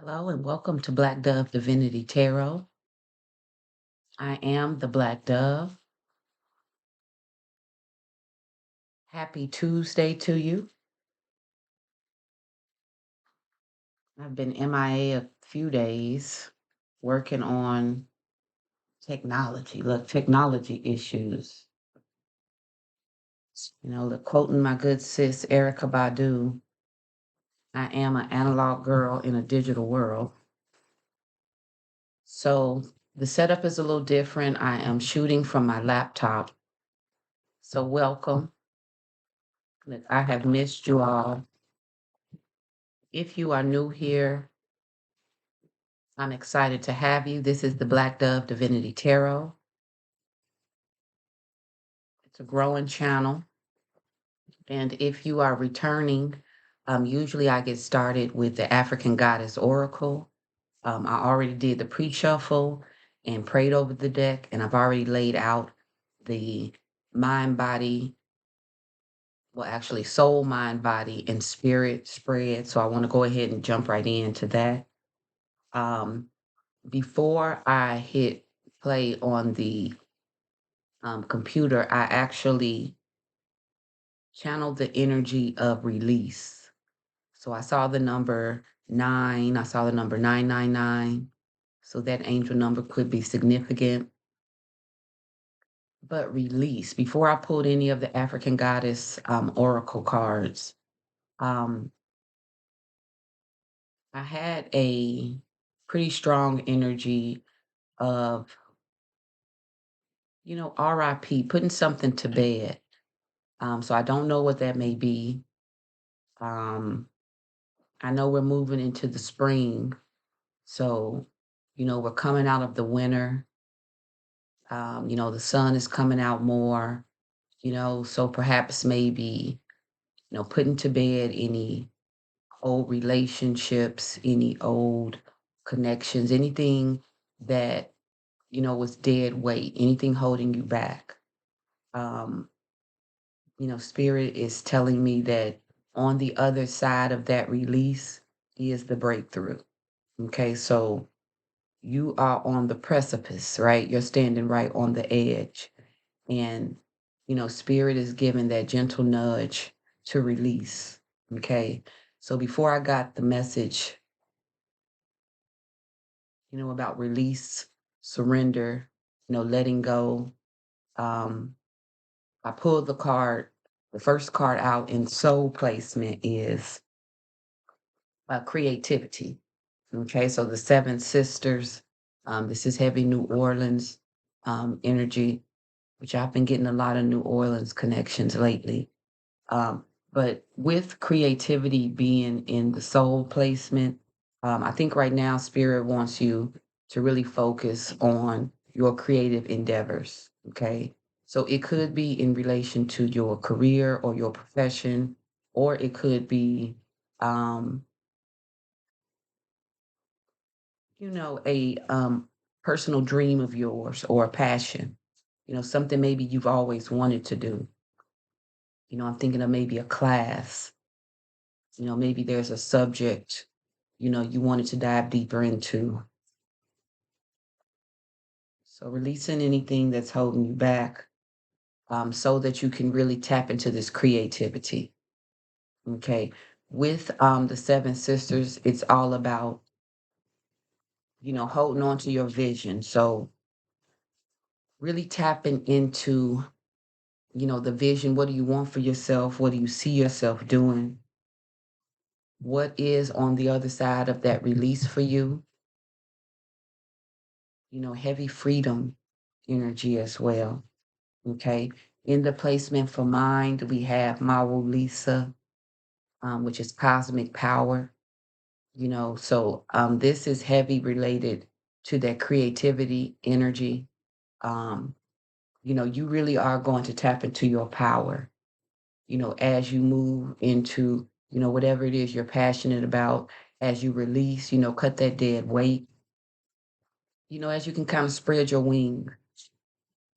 Hello and welcome to Black Dove Divinity Tarot. I am the Black Dove. Happy Tuesday to you. I've been MIA a few days working on technology issues. Quoting my good sis Erica Badu, I am an analog girl in a digital world. So the setup is a little different. I am shooting from my laptop. So welcome. Look, I have missed you all. If you are new here, I'm excited to have you. This is the Black Dove Divinity Tarot. It's a growing channel. And if you are returning, usually I get started with the African Goddess Oracle. I already did the pre-shuffle and prayed over the deck, and I've already laid out the mind, body, well, actually soul, mind, body, and spirit spread. So I want to go ahead and jump right into that. Um, Before I hit play on the computer, I actually channeled the energy of release. So I saw the number 9, I saw the number 999. So that angel number could be significant. But release, before I pulled any of the African Goddess oracle cards, um, I had a pretty strong energy of, RIP, putting something to bed. So I don't know what that may be. Um, I know we're moving into the spring. So, we're coming out of the winter. The sun is coming out more, so perhaps maybe, putting to bed any old relationships, any old connections, anything that, was dead weight, anything holding you back. Um, Spirit is telling me that on the other side of that release is the breakthrough. Okay, so you are on the precipice, right? You're standing right on the edge. And, Spirit is giving that gentle nudge to release. Okay. So before I got the message, about release, surrender, letting go, um, I pulled the card. The first card out in soul placement is creativity. Okay. So the Seven Sisters, this is heavy New Orleans energy, which I've been getting a lot of New Orleans connections lately. But with creativity being in the soul placement, I think right now Spirit wants you to really focus on your creative endeavors. Okay. So it could be in relation to your career or your profession, or it could be, um, a personal dream of yours or a passion, something maybe you've always wanted to do. I'm thinking of maybe a class, maybe there's a subject, you wanted to dive deeper into. So releasing anything that's holding you back, so that you can really tap into this creativity. Okay. With the Seven Sisters, it's all about, holding on to your vision. So really tapping into, the vision. What do you want for yourself? What do you see yourself doing? What is on the other side of that release for you? Heavy freedom energy as well. Okay. In the placement for mind, we have Mawu Lisa, which is cosmic power. So this is heavy related to that creativity energy. Um, you really are going to tap into your power, as you move into, whatever it is you're passionate about, as you release, cut that dead weight, as you can kind of spread your wings.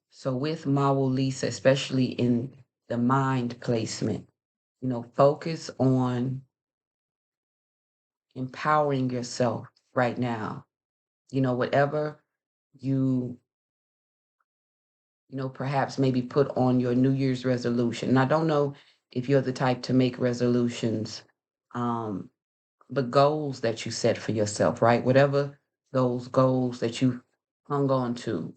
So with Mawu Lisa, especially in the mind placement, focus on empowering yourself. right now. Whatever you, perhaps maybe put on your New Year's resolution. And I don't know if you're the type to make resolutions, um, but goals that you set for yourself, right? Whatever those goals that you hung on to,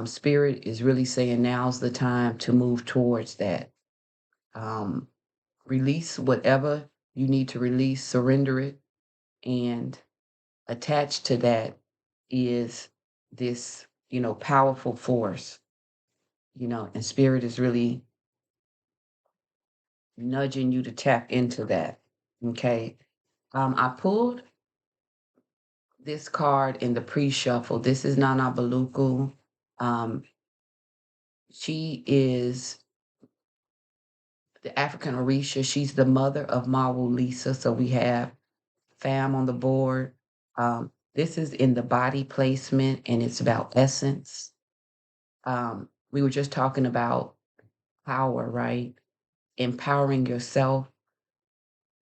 Spirit is really saying now's the time to move towards that. Um, Release whatever you need to release, surrender it, and attached to that is this, powerful force, and Spirit is really nudging you to tap into that. Okay. I pulled this card in the pre-shuffle. This is Nana Baluku. Um, she is the African Orisha. She's the mother of Mawu Lisa. So we have fam on the board. This is in the body placement and it's about essence. We were just talking about power, right? Empowering yourself.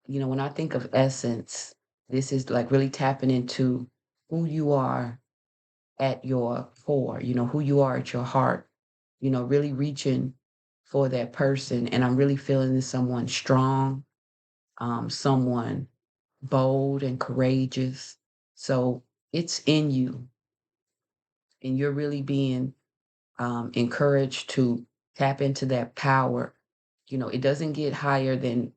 When I think of essence, this is like really tapping into who you are at your core, who you are at your heart, really reaching for that person. And I'm really feeling this someone strong, someone bold and courageous. So it's in you, and you're really being encouraged to tap into that power. It doesn't get higher than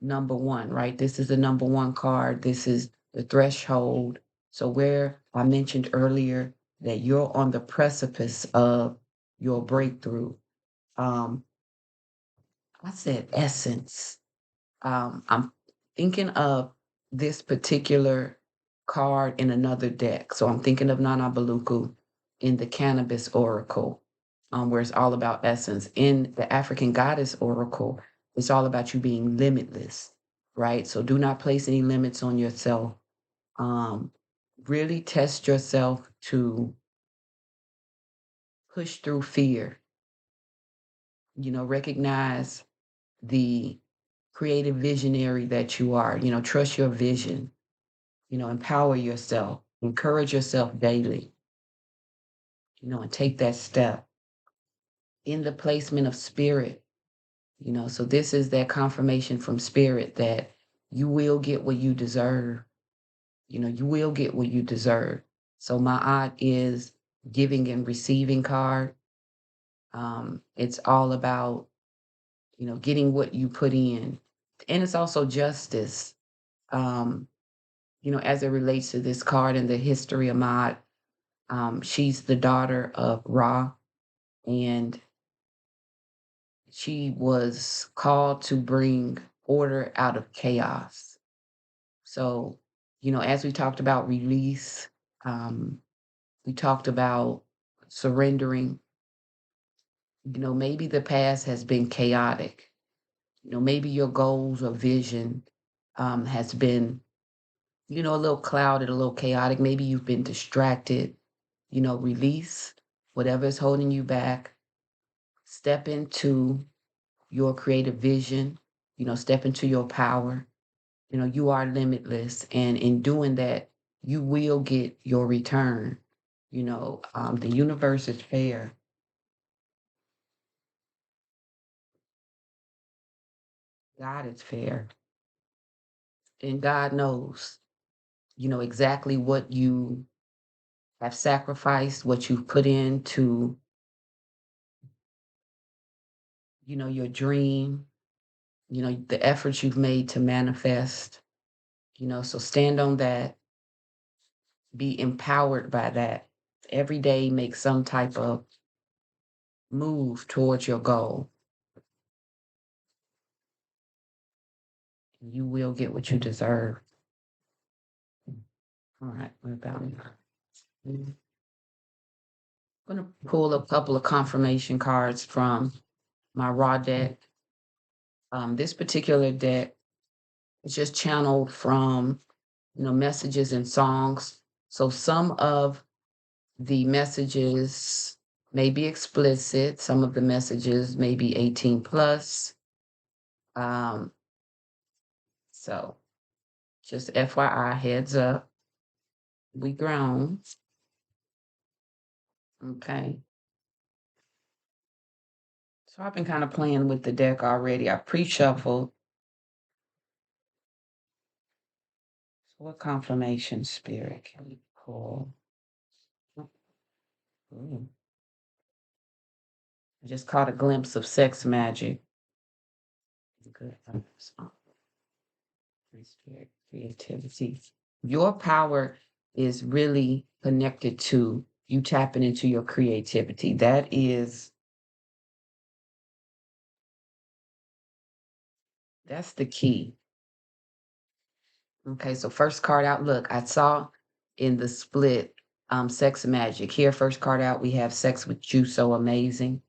number one, right? This is the number one card. This is the threshold. So, where I mentioned earlier that you're on the precipice of your breakthrough, um, I said essence. I'm thinking of this particular card in another deck. So I'm thinking of Nana Baluku in the Cannabis Oracle, where it's all about essence. In the African Goddess Oracle, it's all about you being limitless, right? So do not place any limits on yourself. Um, really test yourself to push through fear. Recognize the creative visionary that you are. Trust your vision. Empower yourself, encourage yourself daily, and take that step in the placement of spirit. So this is that confirmation from spirit that you will get what you deserve. You will get what you deserve. So my aunt is giving and receiving card. It's all about, getting what you put in. And it's also justice. Um, as it relates to this card and the history of Maud. She's the daughter of Ra, and she was called to bring order out of chaos. So, as we talked about release, um, we talked about surrendering. Maybe the past has been chaotic. Maybe your goals or vision has been, a little clouded, a little chaotic. Maybe you've been distracted. Release whatever is holding you back. Step into your creative vision, step into your power. You are limitless. And in doing that, you will get your return. The universe is fair. God is fair. And God knows, exactly what you have sacrificed, what you've put into, your dream, the efforts you've made to manifest, so stand on that, be empowered by that. Every day make some type of move towards your goal. You will get what you deserve. All right, what about me? I'm gonna pull a couple of confirmation cards from my raw deck. This particular deck is just channeled from, messages and songs. So some of the messages may be explicit. Some of the messages may be 18 plus. Um, so Just FYI, heads up, we grown. Okay. So I've been kind of playing with the deck already. I pre-shuffled. So what confirmation spirit can we pull? Ooh, I just caught a glimpse of sex magic. Good. Free spirit, creativity. Your power is really connected to you tapping into your creativity. That's the key. Okay, so first card out. Look, I saw in the split sex magic. Here, first card out, we have sex with you so amazing.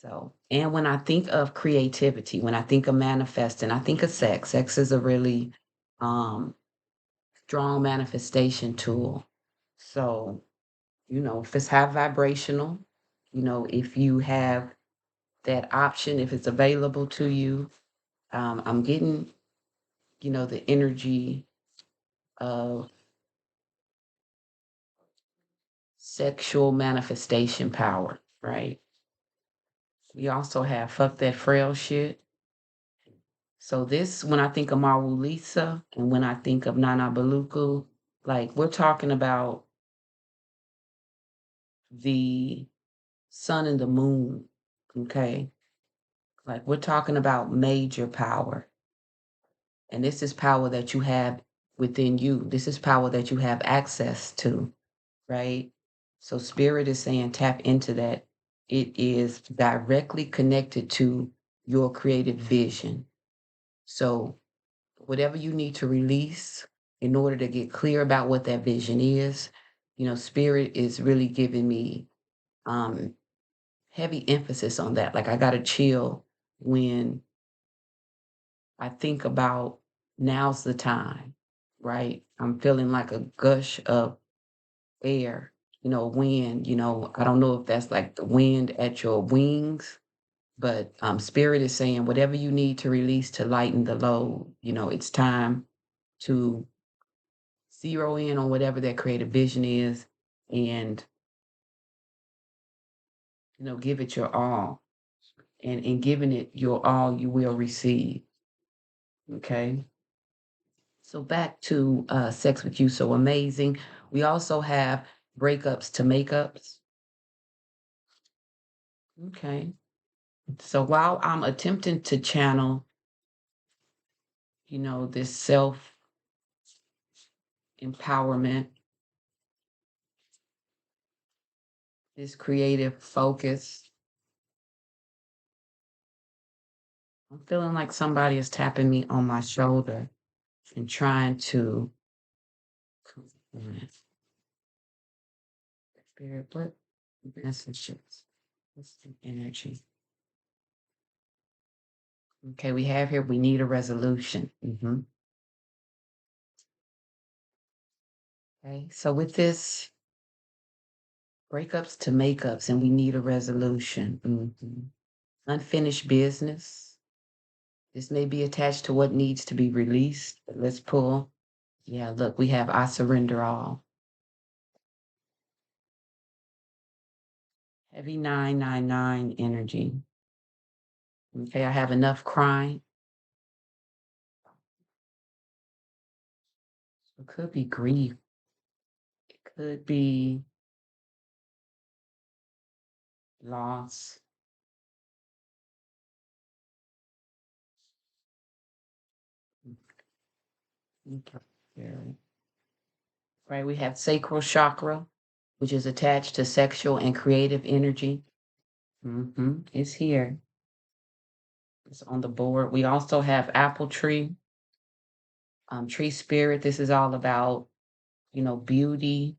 So, and when I think of creativity, when I think of manifesting, I think of sex. Sex is a really um strong manifestation tool. So, if it's high vibrational, if you have that option, if it's available to you, I'm getting, the energy of sexual manifestation power, right? We also have fuck that frail shit. So this, when I think of Maru Lisa and when I think of Nana Baluku, like we're talking about the sun and the moon, okay? Like we're talking about major power. And this is power that you have within you. This is power that you have access to, right? So spirit is saying tap into that. It is directly connected to your creative vision. So whatever you need to release in order to get clear about what that vision is, spirit is really giving me um heavy emphasis on that. Like I got to chill when I think about now's the time, right? I'm feeling like a gush of air, wind, I don't know if that's like the wind at your wings, but spirit is saying whatever you need to release to lighten the load, it's time to zero in on whatever that creative vision is and, give it your all. And in giving it your all, you will receive. Okay. So back to sex with you so amazing. We also have breakups to makeups. Okay. So while I'm attempting to channel, this self empowerment, this creative focus, I'm feeling like somebody is tapping me on my shoulder and trying to spirit, what messages? What's the energy? Okay, we have here, we need a resolution. Okay, so with this, breakups to makeups, and we need a resolution. Unfinished business. This may be attached to what needs to be released. But let's pull. Yeah, look, we have I surrender all. Heavy 999 energy. Okay, I have enough crying. It could be grief. It could be loss. Okay. Very. Right, we have sacral chakra, which is attached to sexual and creative energy. It's here. It's on the board. We also have apple tree, tree spirit. This is all about, beauty,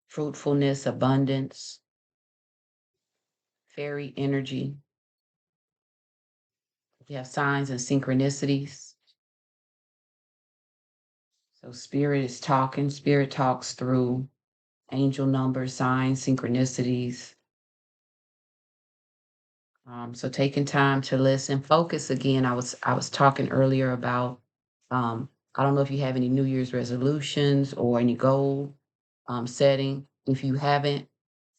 fruitfulness, abundance, fairy energy. We have signs and synchronicities. So spirit is talking. Spirit talks through angel numbers, signs, synchronicities. So taking time to listen, focus again. I was talking earlier about I don't know if you have any New Year's resolutions or any goal setting. If you haven't,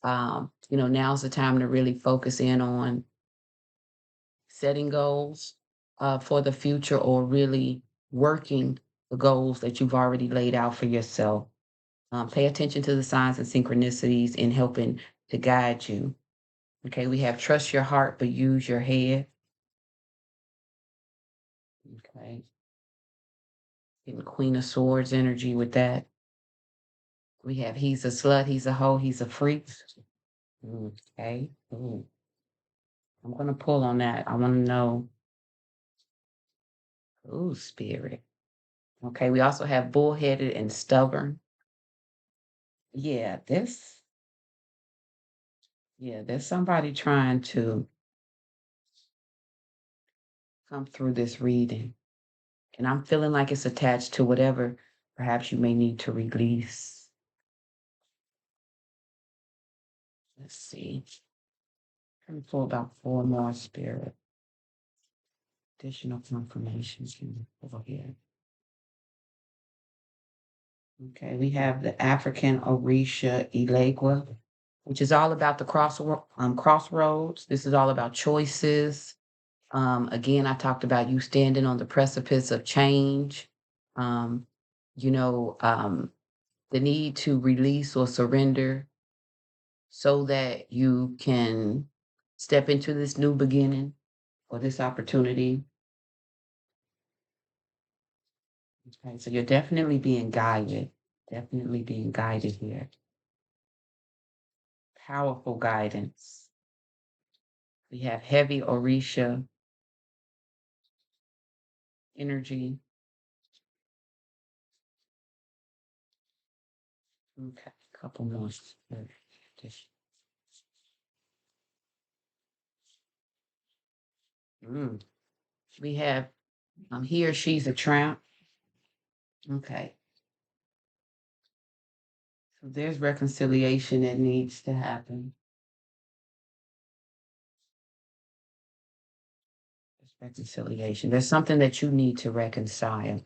now's the time to really focus in on setting goals for the future or really working the goals that you've already laid out for yourself. Pay attention to the signs and synchronicities in helping to guide you. Okay, we have trust your heart, but use your head. Okay, getting Queen of Swords energy with that. We have he's a slut, he's a hoe, he's a freak. Okay. Ooh, I'm gonna pull on that. I want to know. Ooh, spirit. Okay, we also have bullheaded and stubborn. Yeah, there's somebody trying to come through this reading. And I'm feeling like it's attached to whatever perhaps you may need to release. Let's see. Let me pull about four more spirit. Additional confirmations can over here. Okay, we have the African Orisha Elegua, which is all about the crossroads. This is all about choices. Again, I talked about you standing on the precipice of change. Um, you know, um, the need to release or surrender so that you can step into this new beginning or this opportunity. Okay, so you're definitely being guided here. Powerful guidance. We have heavy Orisha energy. Okay, couple more. Mm. We have he or she's a tramp. Okay, so there's reconciliation that needs to happen. There's reconciliation. There's something that you need to reconcile,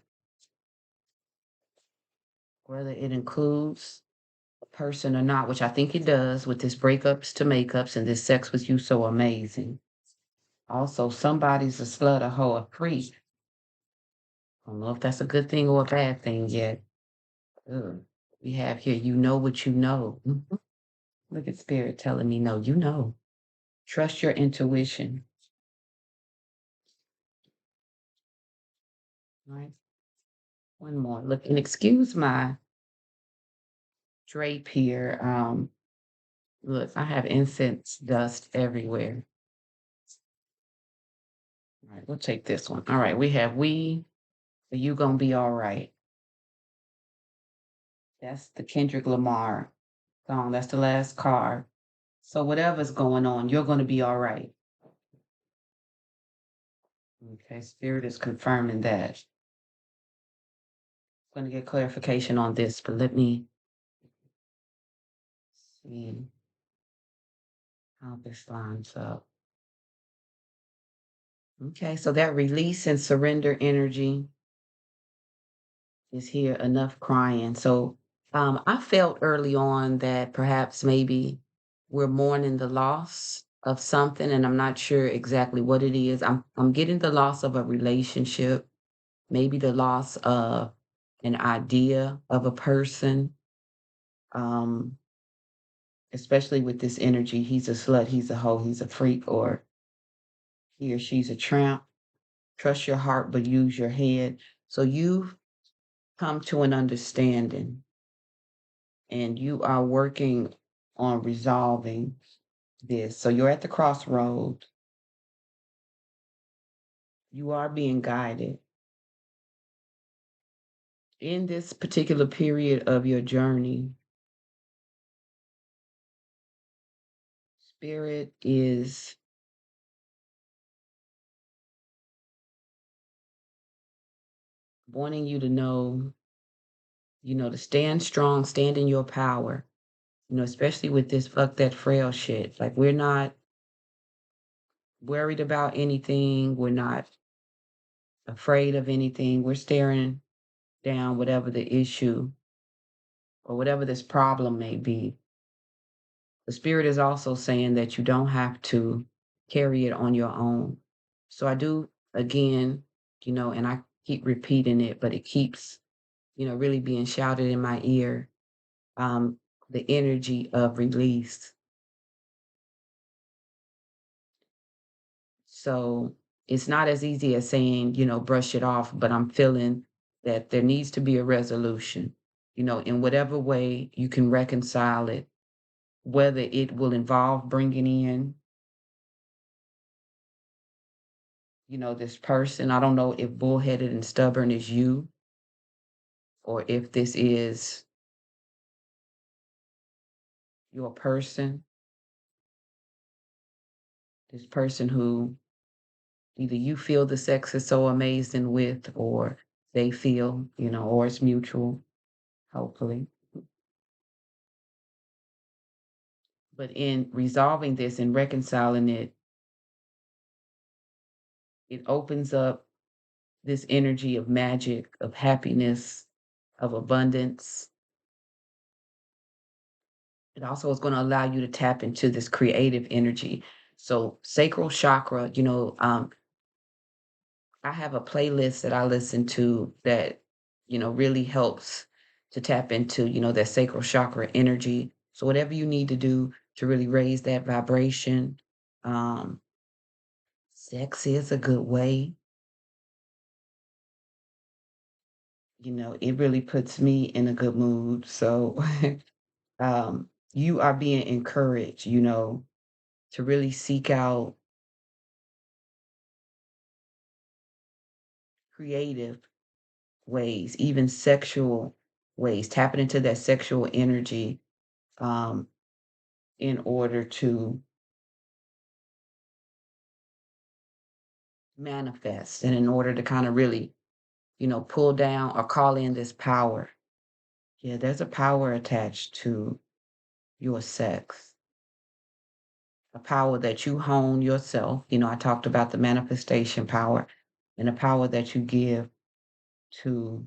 whether it includes a person or not, which I think it does with this breakups to makeups and this sex with you so amazing. Also, somebody's a slut, a hoe, a freak. I don't know if that's a good thing or a bad thing yet. Ugh. We have here, you know what you know. Mhm. Look at spirit telling me, no, you know. Trust your intuition. All right. One more. Look, and excuse my drape here. Look, I have incense dust everywhere. All right, we'll take this one. All right, we have you gonna be all right. That's the Kendrick Lamar song. That's the last card. So whatever's going on, you're gonna be all right. Okay, spirit is confirming that. I'm gonna get clarification on this, but let me see how this lines up. Okay, so that release and surrender energy is here, enough crying. So I felt early on that perhaps maybe we're mourning the loss of something, and I'm not sure exactly what it is. I'm getting the loss of a relationship, maybe the loss of an idea of a person. Um, especially with this energy, he's a slut, he's a hoe, he's a freak, or he or she's a tramp. Trust your heart, but use your head. So you've come to an understanding and you are working on resolving this. So you're at the crossroad. You are being guided. In this particular period of your journey, spirit is wanting you to know, to stand strong, stand in your power, especially with this fuck that frail shit. Like, we're not worried about anything. We're not afraid of anything. We're staring down whatever the issue or whatever this problem may be. The spirit is also saying that you don't have to carry it on your own. So I do, again, and I keep repeating it, but it keeps, really being shouted in my ear. Um, the energy of release. So it's not as easy as saying, brush it off, but I'm feeling that there needs to be a resolution, in whatever way you can reconcile it, whether it will involve bringing in, this person. I don't know if bullheaded and stubborn is you or if this is your person, this person who either you feel the sex is so amazing with, or they feel, or it's mutual, hopefully. But in resolving this and reconciling it, it opens up this energy of magic, of happiness, of abundance. It also is going to allow you to tap into this creative energy. So, sacral chakra, I have a playlist that I listen to that, really helps to tap into, that sacral chakra energy. So, whatever you need to do to really raise that vibration, um, sex is a good way. It really puts me in a good mood. So, you are being encouraged, to really seek out creative ways, even sexual ways, tapping into that sexual energy, um, in order to manifest and in order to kind of really, pull down or call in this power. Yeah, there's a power attached to your sex, a power that you hone yourself. I talked about the manifestation power and the power that you give to,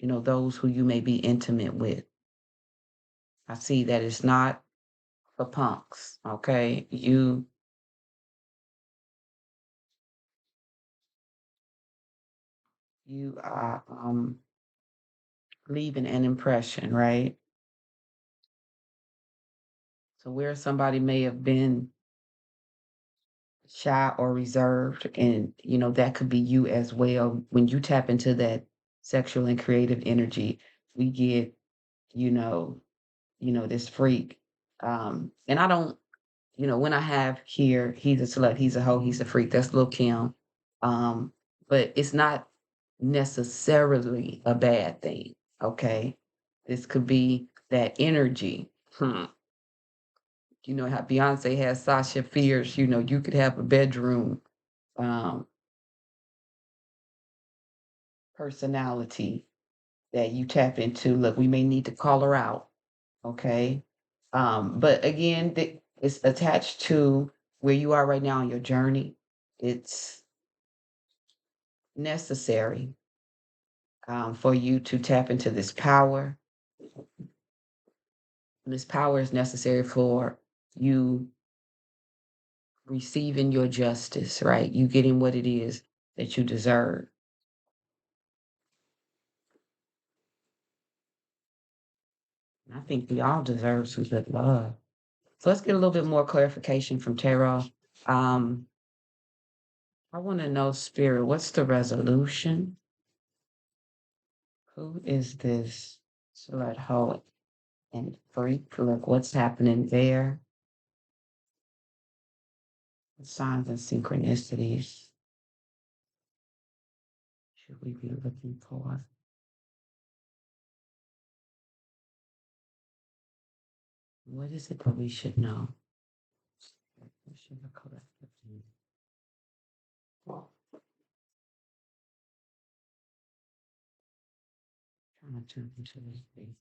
those who you may be intimate with. I see that it's not for punks, okay? You are leaving an impression, right? So where somebody may have been shy or reserved, and that could be you as well. When you tap into that sexual and creative energy, we get, you know, this freak. And I don't, when I have here, he's a slut, he's a hoe, he's a freak. That's Lil Kim. Um, but it's not necessarily a bad thing. Okay. This could be that energy. How Beyonce has Sasha Fierce, you could have a bedroom um, personality that you tap into. Look, we may need to call her out, okay? But again, it's attached to where you are right now on your journey. It's necessary for you to tap into this power. This power is necessary for you receiving your justice, right? You getting what it is that you deserve. I think we all deserve some good love. So let's get a little bit more clarification from Tara. Um, I want to know, Spirit, what's the resolution? Who is this slut hoe and freak? Like, what's happening there? What signs and synchronicities should we be looking for? What is it that we should know? We should have collectively. Trying to turn into this thing.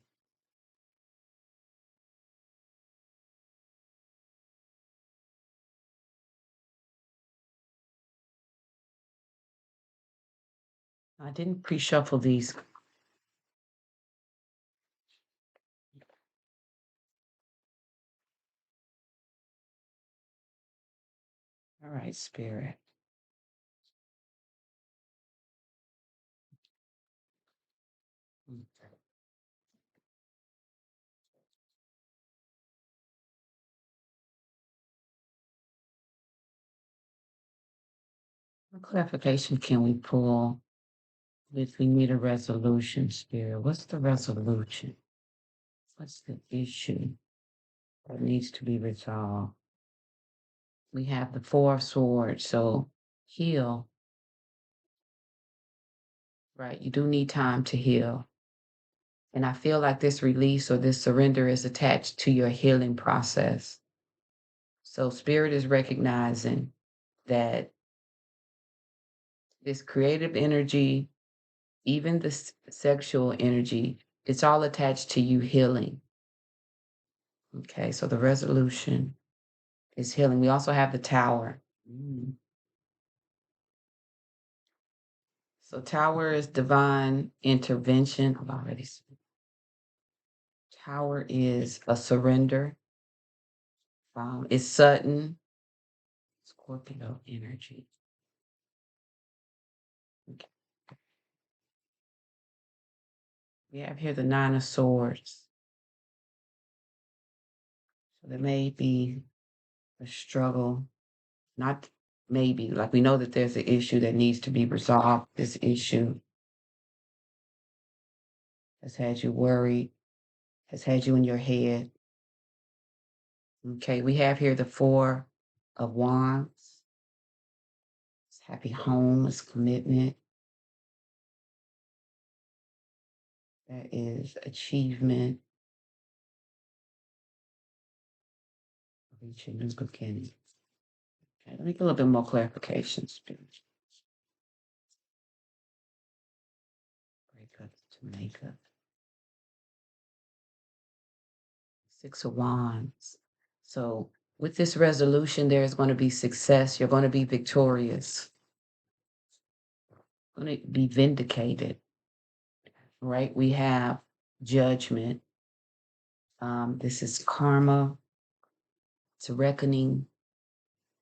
I didn't pre-shuffle these. All right, Spirit. Mm. What clarification can we pull if we need a resolution, Spirit? What's the resolution? What's the issue that needs to be resolved? We have the Four of Swords, so heal, right? You do need time to heal. And I feel like this release or this surrender is attached to your healing process. So, Spirit is recognizing that this creative energy, even the sexual energy, it's all attached to you healing. Okay, so the resolution is healing. We also have the Tower. Mm. So, Tower is divine intervention. I've already said. Tower is a surrender. It's sudden. Scorpio energy. Okay. We have here the Nine of Swords. So there may be a struggle, not maybe, like we know that there's an issue that needs to be resolved. This issue has had you worried, has had you in your head. Okay, we have here the Four of Wands. It's happy home, it's commitment. That is achievement, reaching new beginning. Okay, let me get a little bit more clarification, Spirit. Breakup to makeup. Six of Wands. So with this resolution, there's going to be success. You're going to be victorious. Going to be vindicated, right? We have judgment. This is karma. It's a reckoning.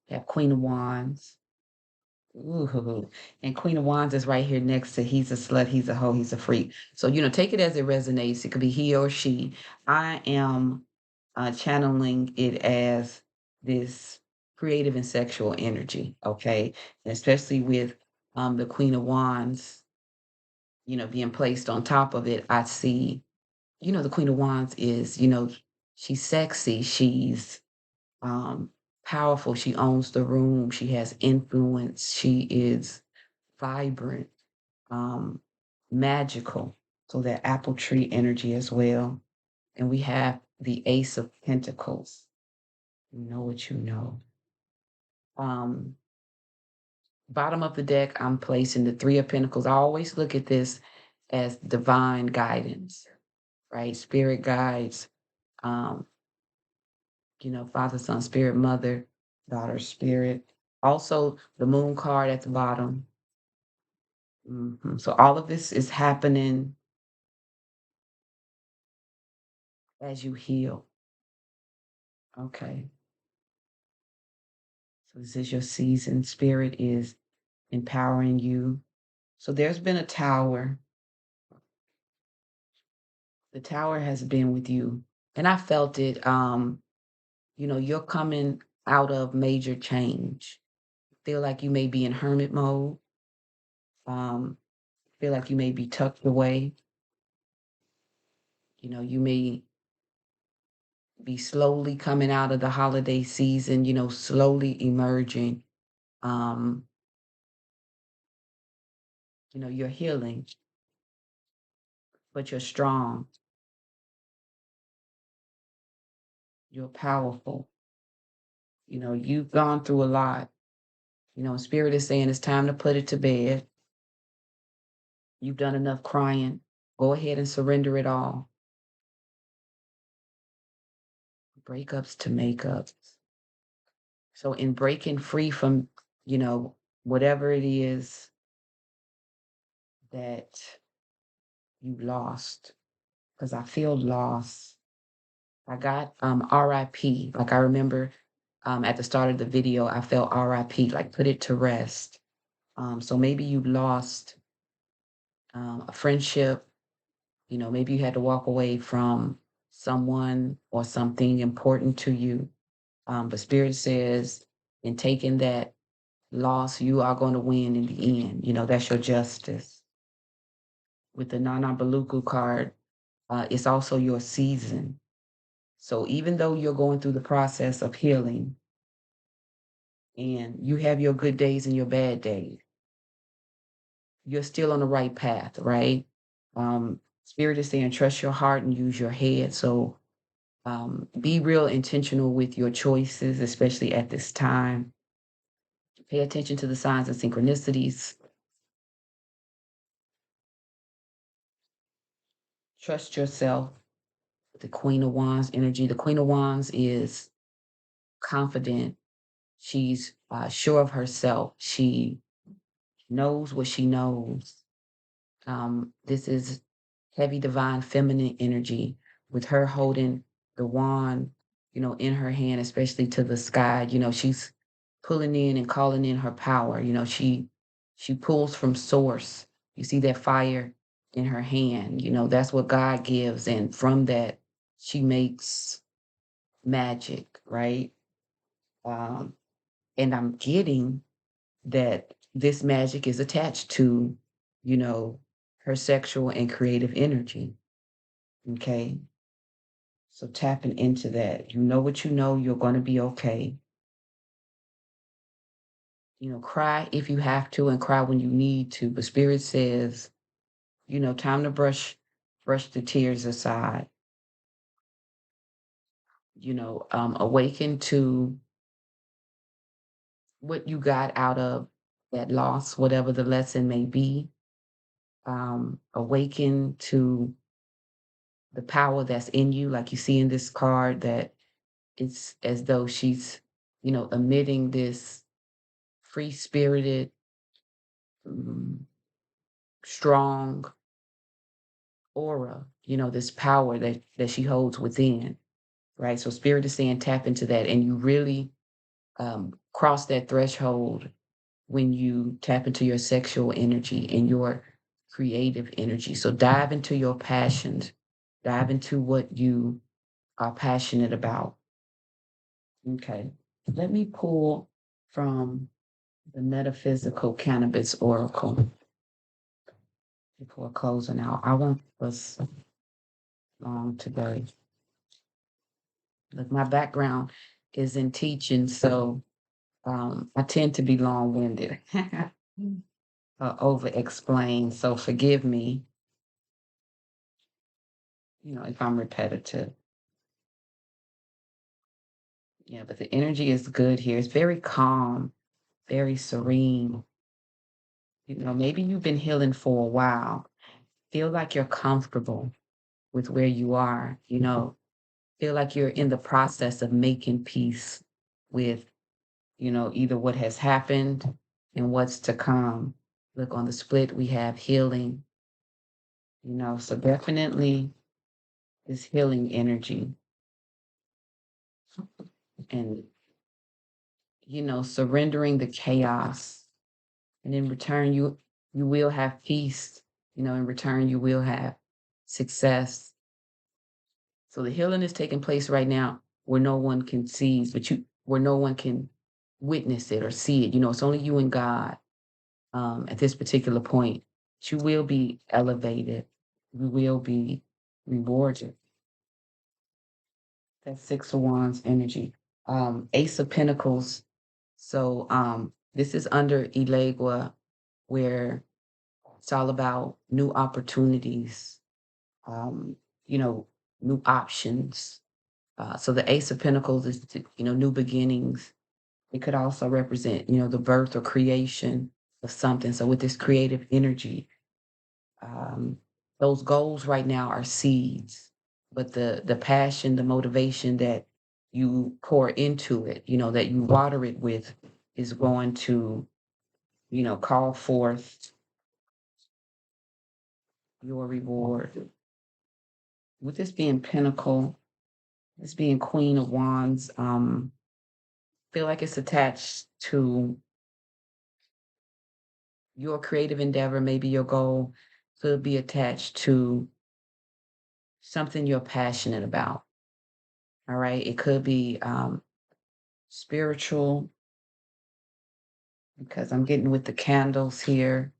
We have Queen of Wands. Ooh, and Queen of Wands is right here next to he's a slut, he's a hoe, he's a freak. So, take it as it resonates. It could be he or she. I am channeling it as this creative and sexual energy, okay? And especially with the Queen of Wands, being placed on top of it, I see, the Queen of Wands is, she's sexy, she's um, powerful, she owns the room, she has influence, she is vibrant, um, magical. So that apple tree energy as well. And we have the Ace of Pentacles. You know what you know. Um, Bottom of the deck, I'm placing the Three of Pentacles. I always look at this as divine guidance, right? Spirit guides, um, Father, Son, Spirit, Mother, Daughter, Spirit. Also, the Moon card at the bottom. So all of this is happening as you heal. Okay. So this is your season. Spirit is empowering you. So there's been a tower. The tower has been with you. And I felt it. You're coming out of major change. Feel like you may be in hermit mode. Um, feel like you may be tucked away. You may be slowly coming out of the holiday season, slowly emerging. Um, you're healing, but you're strong. You're powerful. You've gone through a lot. Spirit is saying it's time to put it to bed. You've done enough crying. Go ahead and surrender it all. Breakups to makeups. So in breaking free from, whatever it is that you lost, because I feel lost. I got RIP. Like I remember at the start of the video, I felt RIP, like put it to rest. So maybe you lost a friendship, maybe you had to walk away from someone or something important to you. But Spirit says, in taking that loss, you are going to win in the end. That's your justice. With the Nana Baluku card, it's also your season. So even though you're going through the process of healing and you have your good days and your bad days, you're still on the right path, right? Spirit is saying, trust your heart and use your head. So be real intentional with your choices, especially at this time. Pay attention to the signs and synchronicities. Trust yourself. The Queen of Wands energy. The Queen of Wands is confident. She's sure of herself. She knows what she knows. This is heavy divine feminine energy with her holding the wand, in her hand, especially to the sky. She's pulling in and calling in her power. She pulls from source. You see that fire in her hand. That's what God gives, and from that she makes magic, right? Um, and I'm getting that this magic is attached to, you know, her sexual and creative energy. Okay. So tapping into that, you know what you know, you're going to be okay. Cry if you have to and cry when you need to. But Spirit says, time to brush the tears aside. Awaken to what you got out of that loss, whatever the lesson may be. Awaken to the power that's in you, like you see in this card, that it's as though she's, emitting this free spirited, mm, strong aura, this power that she holds within, right? So Spirit is saying tap into that, and you really cross that threshold when you tap into your sexual energy and your creative energy. So dive into your passions, dive into what you are passionate about. Okay. Let me pull from the Metaphysical Cannabis Oracle before closing out. I won't was long today. Look, my background is in teaching, so I tend to be long-winded, over explain. So forgive me, if I'm repetitive. Yeah, but the energy is good here. It's very calm, very serene. Maybe you've been healing for a while. Feel like you're comfortable with where you are, feel like you're in the process of making peace with, either what has happened and what's to come. Look, on the split, we have healing, so definitely this healing energy and, surrendering the chaos. And in return, you will have peace, in return, you will have success. So the healing is taking place right now where no one can see, where no one can witness it or see it. It's only you and God at this particular point. You will be elevated. You will be rewarded. That's Six of Wands energy. Ace of Pentacles. So this is under Elegua, where it's all about new opportunities, um, you know, new options. So the Ace of Pentacles is, new beginnings. It could also represent, the birth or creation of something. So with this creative energy, um, those goals right now are seeds, but the passion, the motivation that you pour into it, that you water it with, is going to, call forth your reward. With this being Pinnacle, this being Queen of Wands, feel like it's attached to your creative endeavor, maybe your goal could be attached to something you're passionate about. All right. It could be spiritual, because I'm getting with the candles here.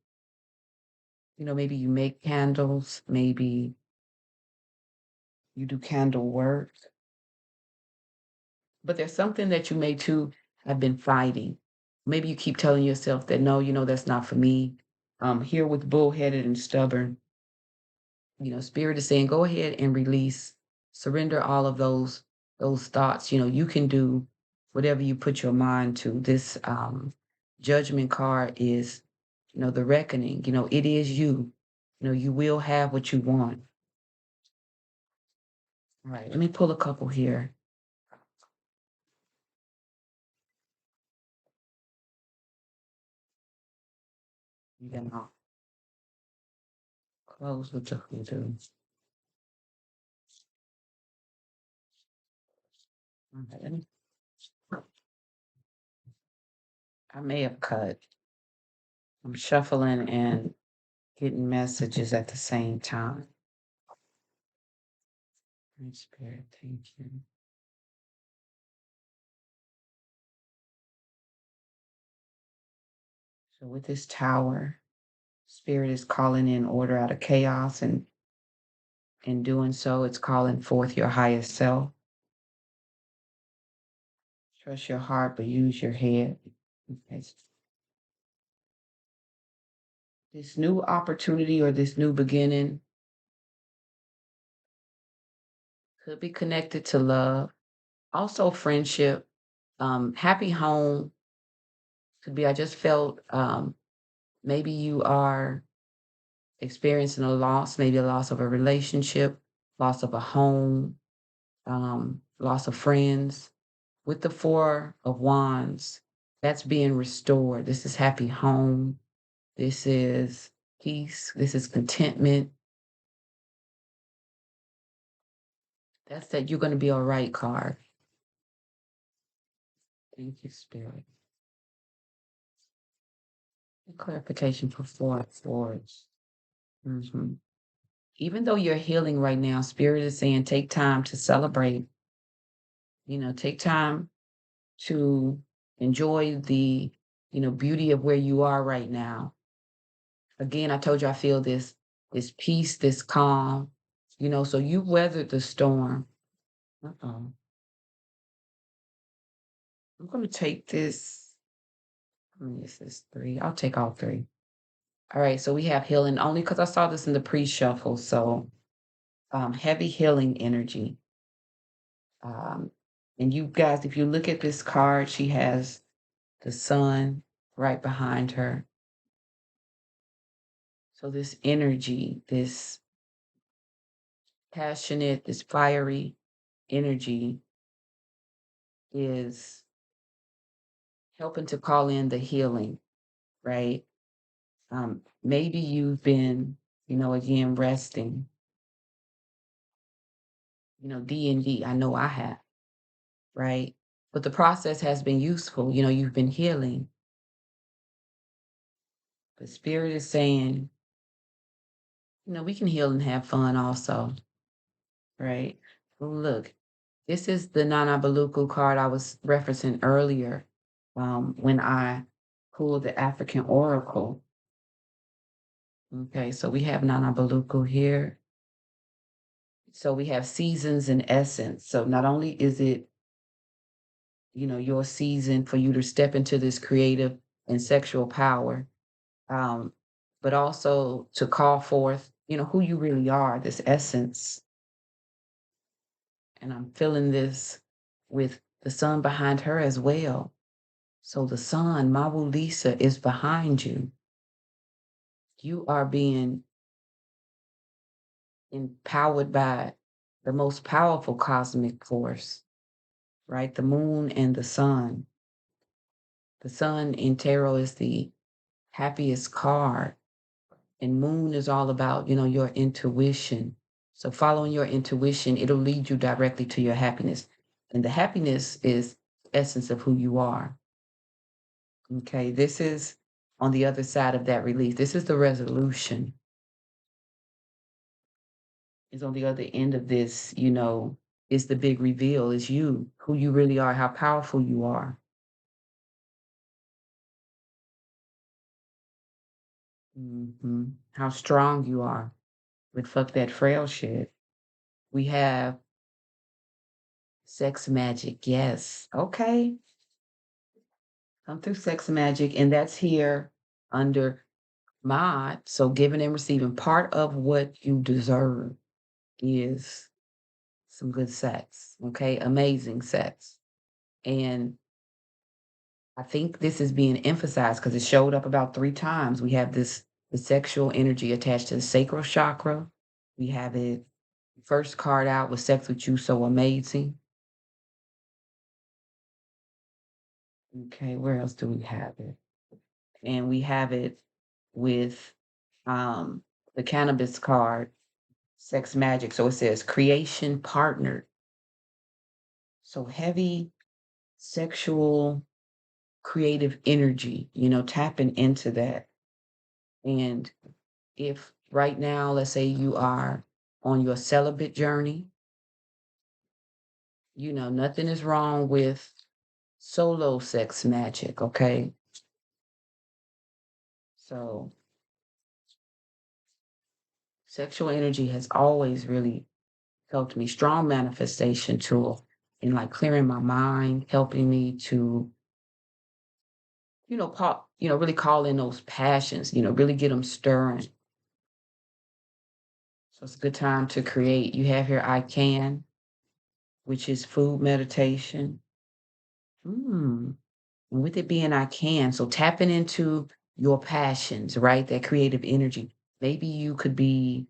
Maybe you make candles, maybe you do candle work, but there's something that you may too have been fighting. Maybe you keep telling yourself that no, that's not for me. Here with bullheaded and stubborn, spirit is saying go ahead and release, surrender all of those thoughts. You can do whatever you put your mind to. This judgment card is, the reckoning. It is you. You will have what you want. All right, let me pull a couple here. You can close with the hoodoo. All right, I may have cut. I'm shuffling and getting messages at the same time. Great Spirit, thank you. So with this tower, Spirit is calling in order out of chaos, and in doing so, it's calling forth your highest self. Trust your heart, but use your head. Okay. This new opportunity or this new beginning could be connected to love, also friendship, happy home. Could be, I just felt maybe you are experiencing a loss, maybe a loss of a relationship, loss of a home, loss of friends. With the Four of Wands, that's being restored. This is happy home. This is peace. This is contentment. That's that you're going to be all right card. Thank you, Spirit. Clarification for Four of Swords. Mhm. Even though you're healing right now, Spirit is saying take time to celebrate. Take time to enjoy the, beauty of where you are right now. Again, I told you I feel this peace, this calm, so you weathered the storm. Uh-oh. I'm gonna take this. How many is this? Three. I'll take all three. All right, so we have healing only because I saw this in the pre-shuffle. So heavy healing energy. Um, and you guys, if you look at this card, she has the sun right behind her. So this energy, this passionate, this fiery energy is helping to call in the healing, right? Maybe you've been, again, resting, D&D. I know I have, right? But the process has been useful. You've been healing. But Spirit is saying, we can heal and have fun also, right? Well, look, this is the Nana Baluku card I was referencing earlier when I pulled the African Oracle. Okay, so we have Nana Baluku here. So we have seasons and essence. So not only is it, your season for you to step into this creative and sexual power, um, but also to call forth, who you really are, this essence. And I'm feeling this with the sun behind her as well. So the sun, Mawu Lisa, is behind you. You are being empowered by the most powerful cosmic force, right? The moon and the sun. The sun in tarot is the happiest card. And moon is all about, your intuition. So following your intuition, it'll lead you directly to your happiness. And the happiness is essence of who you are. Okay. This is on the other side of that release. This is the resolution. Is on the other end of this, is the big reveal, is you, who you really are, how powerful you are. How strong you are. But fuck that frail shit. We have sex magic. Yes. Okay. Come through sex magic. And that's here under mod. So giving and receiving. Part of what you deserve is some good sex. Okay. Amazing sex. And I think this is being emphasized because it showed up about 3 times. We have the sexual energy attached to the sacral chakra. We have it first card out with sex with you so amazing. Okay, where else do we have it? And we have it with um the cannabis card, sex magic. So it says creation partnered. So heavy sexual creative energy, tapping into that. And if right now, let's say you are on your celibate journey, nothing is wrong with solo sex magic, okay? So sexual energy has always really helped me. Strong manifestation tool in like clearing my mind, helping me to, really call in those passions, really get them stirring. So it's a good time to create. You have here I can, which is food meditation. Mm. And with it being I can, so tapping into your passions, right? That creative energy. Maybe you could be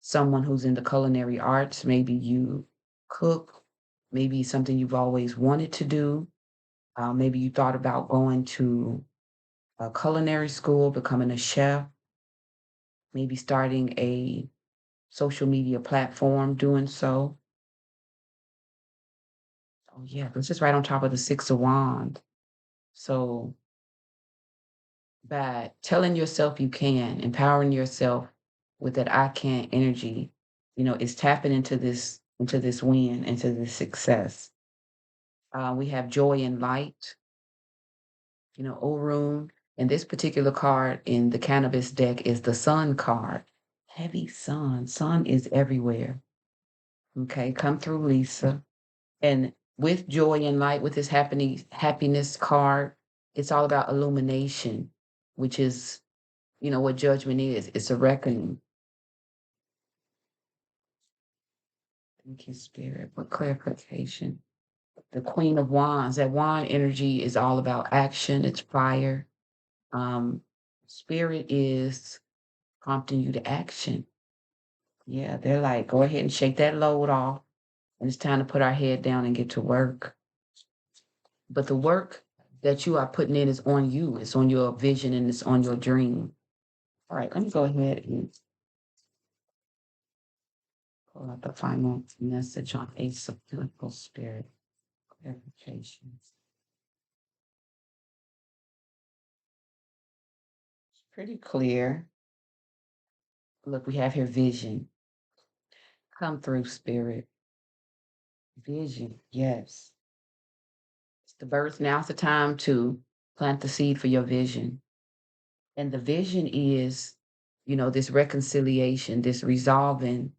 someone who's in the culinary arts. Maybe you cook. Maybe something you've always wanted to do. Maybe you thought about going to a culinary school, becoming a chef. Maybe starting a social media platform, doing so. Oh yeah, this is right on top of the Six of Wands. So by telling yourself you can, empowering yourself with that I can energy, is tapping into this win, into this success. We have joy and light, Orun. And this particular card in the cannabis deck is the sun card. Heavy sun. Sun is everywhere. Okay, come through, Lisa. And with joy and light, with this happiness card, it's all about illumination, which is what judgment is. It's a reckoning. Thank you, Spirit, for clarification. The Queen of Wands, that wand energy is all about action, it's fire. Um, Spirit is prompting you to action. Yeah, they're like, go ahead and shake that load off. And it's time to put our head down and get to work. But the work that you are putting in is on you, it's on your vision, and it's on your dream. All right, let me go ahead and pull out the final message on Ace of Pentacles, Spirit. Clarifications. It's pretty clear. Look, we have here vision. Come through, Spirit. Vision, yes. It's the birth. Now's the time to plant the seed for your vision. And the vision is, this reconciliation, this resolving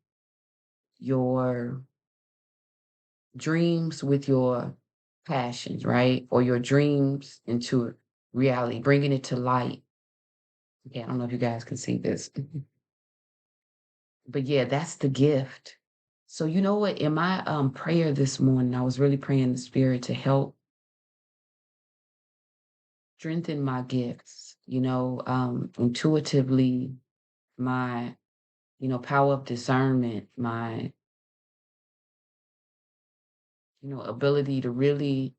your dreams with your passions, right? Or your dreams into reality, bringing it to light. Okay, I don't know if you guys can see this. But yeah, that's the gift. So you know what? In my prayer this morning, I was really praying the spirit to help strengthen my gifts, intuitively, my, power of discernment, my, ability to really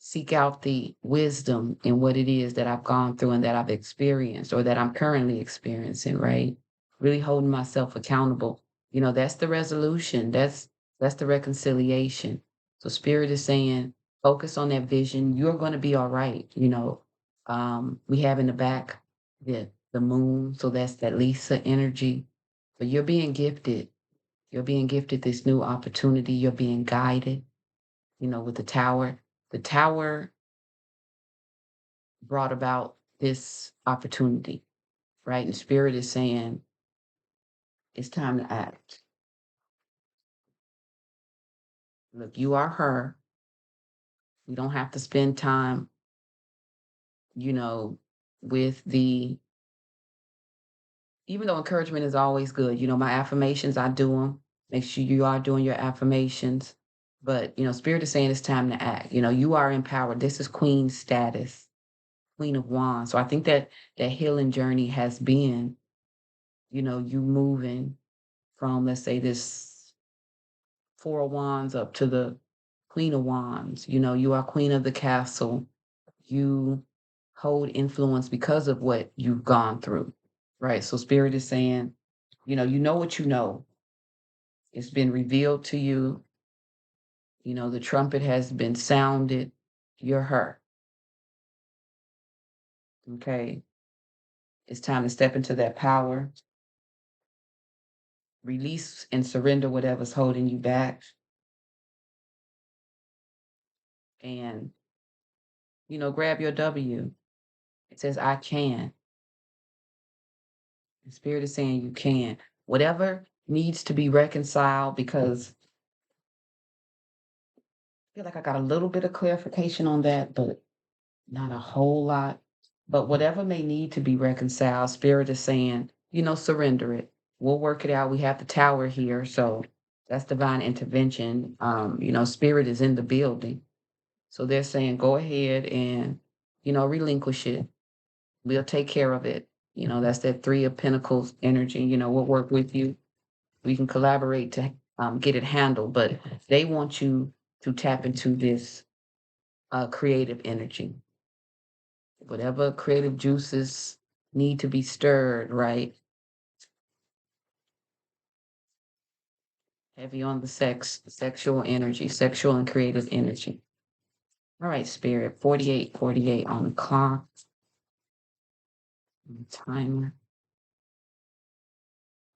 seek out the wisdom in what it is that I've gone through and that I've experienced or that I'm currently experiencing, right? Really holding myself accountable. That's the resolution. That's the reconciliation. So spirit is saying, focus on that vision. You're going to be all right. We have in the back the moon, so that's that Lisa energy. But you're being gifted. You're being gifted this new opportunity. You're being guided, with the tower. The tower brought about this opportunity, right? And spirit is saying it's time to act. Look, you are her. We don't have to spend time, you know, with even though encouragement is always good, my affirmations, I do them. Make sure you are doing your affirmations. But, spirit is saying it's time to act. You are empowered. This is queen status, queen of wands. So I think that healing journey has been, you moving from, let's say, this Four of Wands up to the Queen of Wands. You are queen of the castle. You hold influence because of what you've gone through, right? So spirit is saying, you know what you know. It's been revealed to you. The trumpet has been sounded. You're her. Okay. It's time to step into that power, release and surrender whatever's holding you back. And, grab your W. It says, I can. The spirit is saying you can. Whatever needs to be reconciled, because I feel like I got a little bit of clarification on that, but not a whole lot. But whatever may need to be reconciled, spirit is saying, surrender it. We'll work it out. We have the tower here. So that's divine intervention. Spirit is in the building. So they're saying, go ahead and, relinquish it. We'll take care of it. That's that Three of Pentacles energy. We'll work with you. We can collaborate to get it handled, but they want you to tap into this creative energy. Whatever creative juices need to be stirred, right? Heavy on the sexual energy, sexual and creative energy. All right, spirit, 48:48 on the clock. Timer.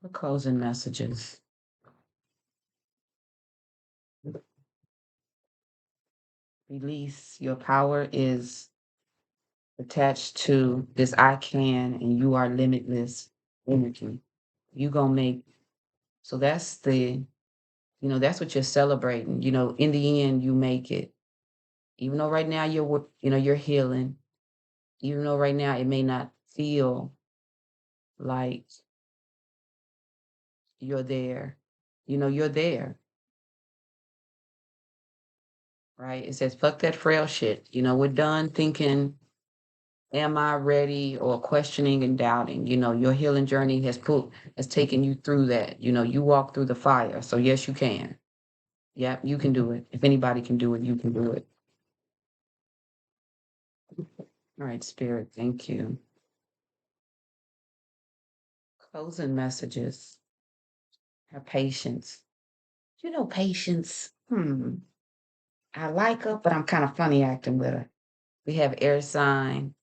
The closing messages. Release. Your power is attached to this I can and you are limitless energy. You gonna make, so that's what you're celebrating. In the end, you make it. Even though right now you're healing, even though right now it may not feel like you're there, you're there, right? It says, fuck that frail shit. We're done thinking, am I ready, or questioning and doubting. Your healing journey has taken you through that. You walk through the fire. So yes, you can. Yeah, you can do it. If anybody can do it, you can do it. All right, spirit, thank you. Closing messages. Have patience. Patience. I like her, but I'm kind of funny acting with her. We have air sign,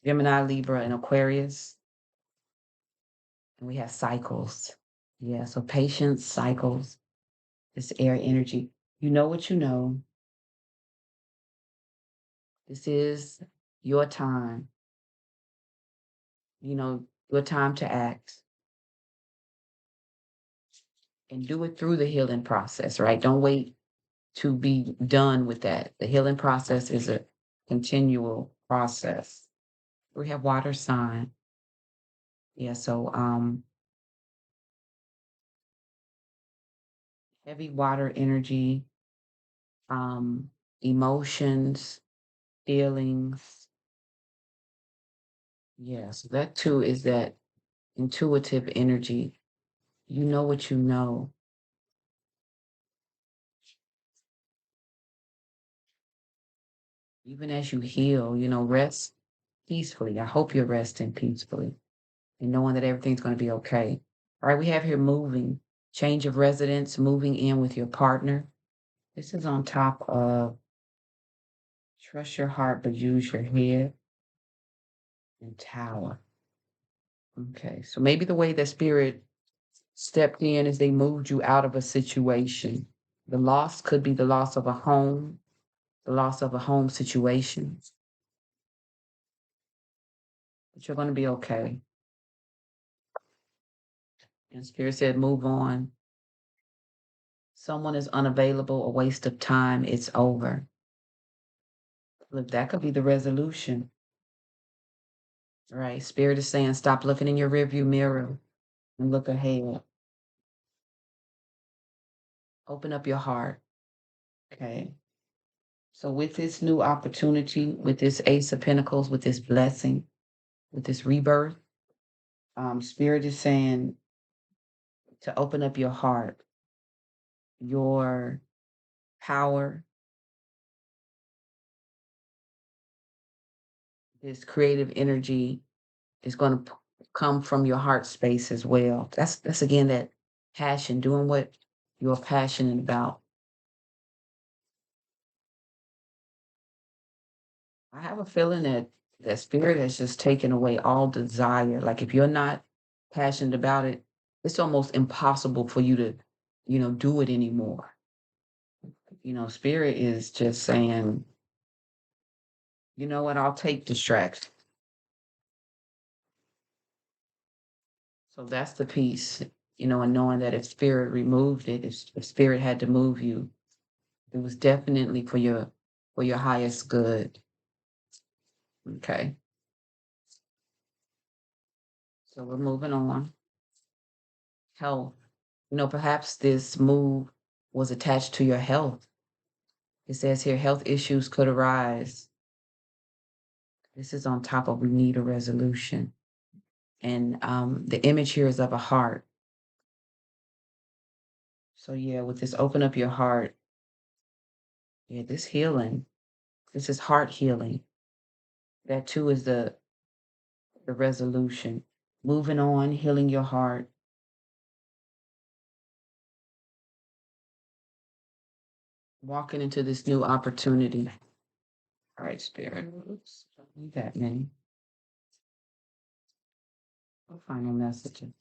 Gemini, Libra, and Aquarius, and we have cycles. Yeah, so patience, cycles, this air energy. You know what you know. This is your time, your time to act and do it through the healing process, right? Don't wait to be done with that. The healing process is a continual process. We have water sign. Yeah, so heavy water energy, um, emotions, feelings. Yeah, so that too is that intuitive energy. You know what you know. Even as you heal, rest peacefully. I hope you're resting peacefully and knowing that everything's going to be okay. All right, we have here moving, change of residence, moving in with your partner. This is on top of trust your heart, but use your head and tower. Okay, so maybe the way that spirit stepped in is they moved you out of a situation. The loss could be the loss of a home, the loss of a home situation, but you're going to be okay. And spirit said, move on. Someone is unavailable, a waste of time, it's over. Look, that could be the resolution, right? Spirit is saying, stop looking in your rearview mirror and look ahead. Open up your heart, okay? So with this new opportunity, with this Ace of Pentacles, with this blessing, with this rebirth, Spirit is saying to open up your heart, your power, this creative energy is going to come from your heart space as well. That's again that passion, doing what you're passionate about. I have a feeling that that spirit has just taken away all desire. Like if you're not passionate about it, it's almost impossible for you to, do it anymore. Spirit is just saying, you know what, I'll take distraction. So that's the piece, and knowing that if spirit removed it, if spirit had to move you, it was definitely for your highest good. Okay. So we're moving on. Health. Perhaps this move was attached to your health. It says here health issues could arise. This is on top of we need a resolution. And the image here is of a heart. So yeah, with this open up your heart, yeah, this healing, this is heart healing. That too is the resolution. Moving on, healing your heart, walking into this new opportunity. All right, spirit. Oops, don't need that many. Final messages.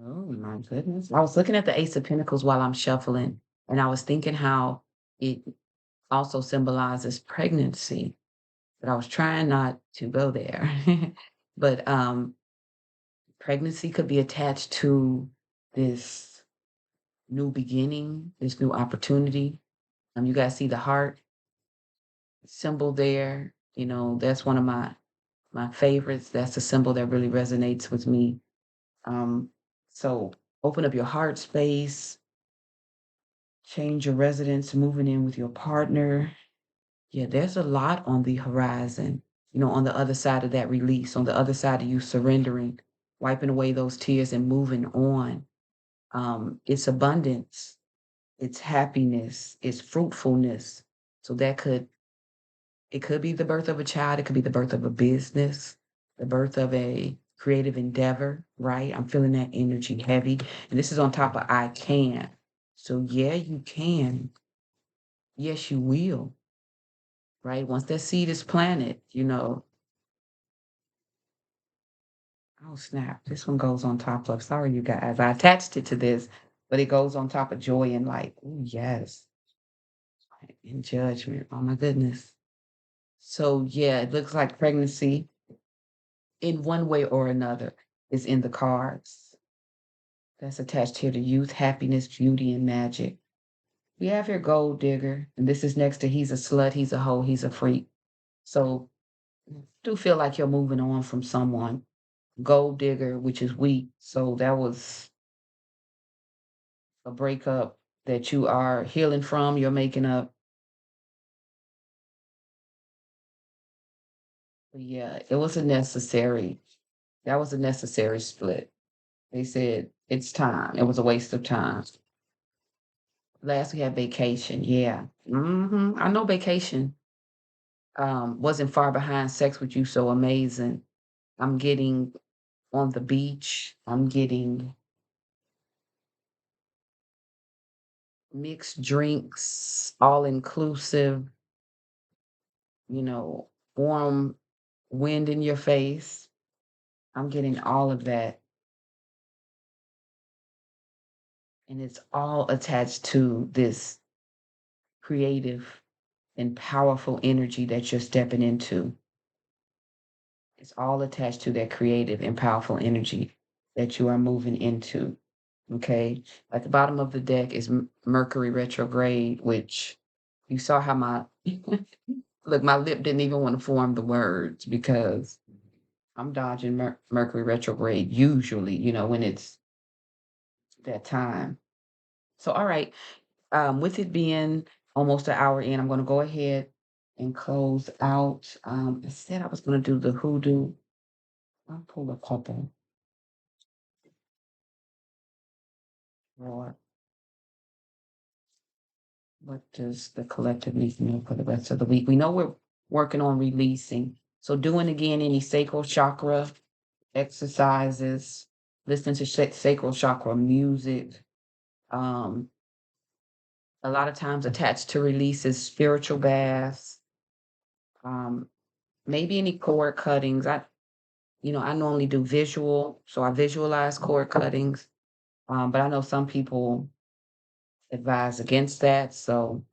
Oh my goodness. I was looking at the Ace of Pentacles while I'm shuffling, and I was thinking how it also symbolizes pregnancy, but I was trying not to go there. But pregnancy could be attached to this new beginning, this new opportunity. You guys see the heart symbol there. That's one of my favorites. That's a symbol that really resonates with me. Um, so open up your heart space, change your residence, moving in with your partner. Yeah, there's a lot on the horizon, on the other side of that release, on the other side of you surrendering, wiping away those tears and moving on. It's abundance, it's happiness, it's fruitfulness. So it could be the birth of a child, it could be the birth of a business, the birth of a creative endeavor, right? I'm feeling that energy heavy. And this is on top of I can. So yeah, you can. Yes, you will, right? Once that seed is planted, oh snap, this one goes on top of, sorry you guys, I attached it to this, but it goes on top of joy and light. Oh yes, in judgment. Oh my goodness. So yeah, it looks like pregnancy in one way or another is in the cards. That's attached here to youth, happiness, beauty, and magic. We have here gold digger, and this is next to he's a slut, he's a hoe, he's a freak. So do feel like you're moving on from someone. Gold digger, which is weak. So that was a breakup that you are healing from, you're making up. But yeah, that was a necessary split. They said it's time. It was a waste of time. Last we had vacation, yeah. I know vacation wasn't far behind Sex with You So Amazing. I'm getting on the beach. I'm getting mixed drinks, all inclusive, you know, warm wind in your face. I'm getting all of that. And it's all attached to this creative and powerful energy that you're stepping into. It's all attached to that creative and powerful energy that you are moving into. Okay. At the bottom of the deck is Mercury retrograde, which you saw how my look, my lip didn't even want to form the words because I'm dodging Mercury retrograde usually, when it's that time. So, all right. With it being almost an hour in, I'm going to go ahead and close out. I said I was going to do the hoodoo. I'll pull a couple. Or what does the collective need to know for the rest of the week? We know we're working on releasing. So doing again any sacral chakra exercises, listening to sacral chakra music. Um, a lot of times attached to releases, spiritual baths, um, maybe any cord cuttings. I normally do visual, so I visualize cord cuttings. But I know some people advise against that. So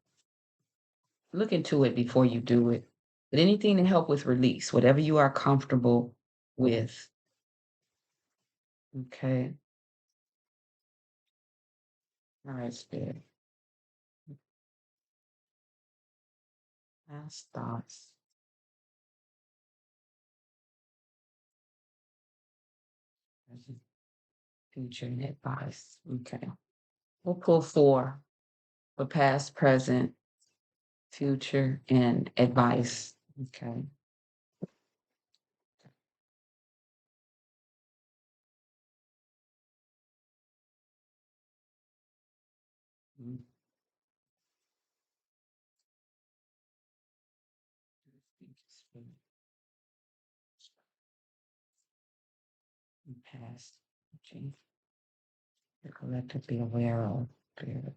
look into it before you do it. But anything to help with release, whatever you are comfortable with. Okay. All right, Spirit. Last thoughts. Present, future, and advice. Okay. We'll pull four for past, present, future, and advice. Okay. Mm. Past, future, you're collectively aware of. Spirit,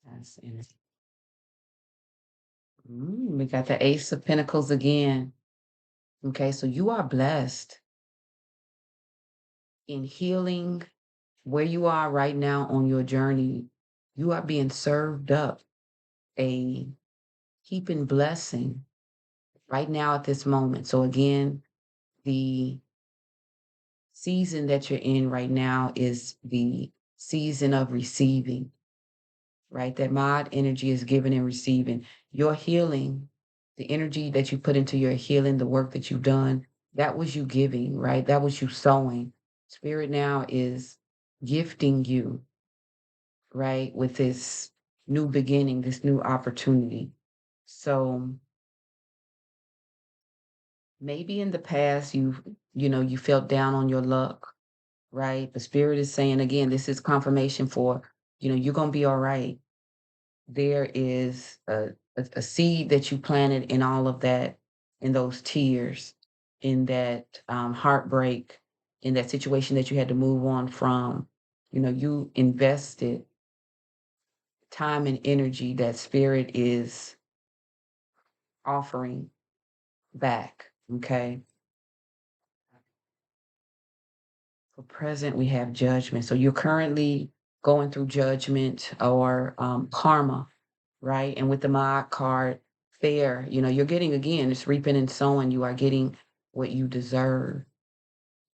past, and we got the Ace of Pentacles again. Okay, so you are blessed in healing where you are right now on your journey. You are being served up a heaping blessing right now at this moment. So, again, the season that you're in right now is the season of receiving, right? That mod energy is giving and receiving. Your healing, the energy that you put into your healing, the work that you've done, that was you giving, right? That was you sowing. Spirit now is gifting you, right, with this new beginning, this new opportunity. So maybe in the past you felt down on your luck, right? The spirit is saying again, this is confirmation for, you're gonna be all right. There is a seed that you planted in all of that, in those tears, in that heartbreak, in that situation that you had to move on from. You invested time and energy that spirit is offering back. Okay. For present, we have judgment. So you're currently going through judgment or karma, right? And with the Ma'at card, fair, you're getting again, it's reaping and sowing. You are getting what you deserve,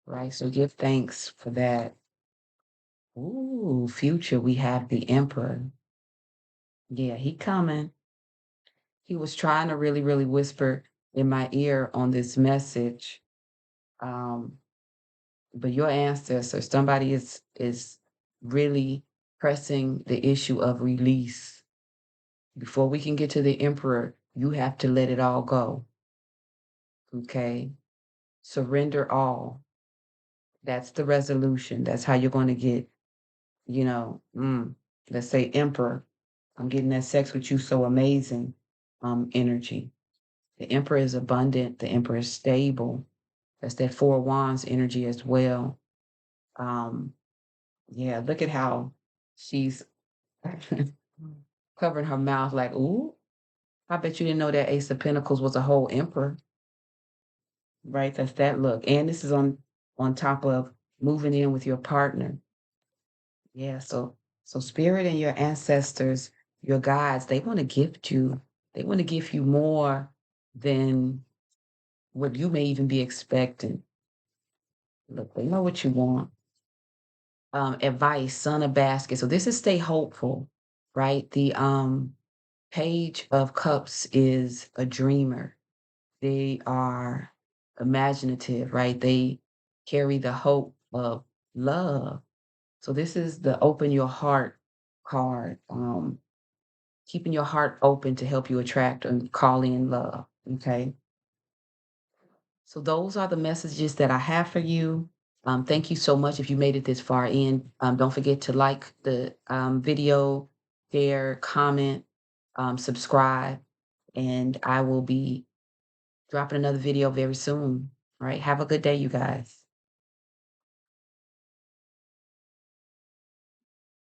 right? So give thanks for that. Ooh, future, we have the Emperor. Yeah, he coming. He was trying to really, really whisper in my ear on this message. Um, but your ancestor, somebody is really pressing the issue of release. Before we can get to the emperor, you have to let it all go. Okay? Surrender all. That's the resolution. That's how you're going to get you know, let's say emperor. I'm getting that sex with you so amazing energy. The emperor is abundant, the emperor is stable. That's that four of wands energy as well. Um, yeah, look at how she's covering her mouth like, ooh, I bet you didn't know that Ace of Pentacles was a whole emperor, right? That's that look. And this is on top of moving in with your partner. Yeah, so spirit and your ancestors, your guides, they want to gift you. They want to give you more than what you may even be expecting. Look, they know what you want. Advice, son of basket. So this is stay hopeful, right? The page of cups is a dreamer. They are imaginative, right? They carry the hope of love. So this is the open your heart card. Keeping your heart open to help you attract and call in love. Okay. So those are the messages that I have for you. Thank you so much if you made it this far in. Don't forget to like the video, share, comment, subscribe, and I will be dropping another video very soon. All right. Have a good day, you guys.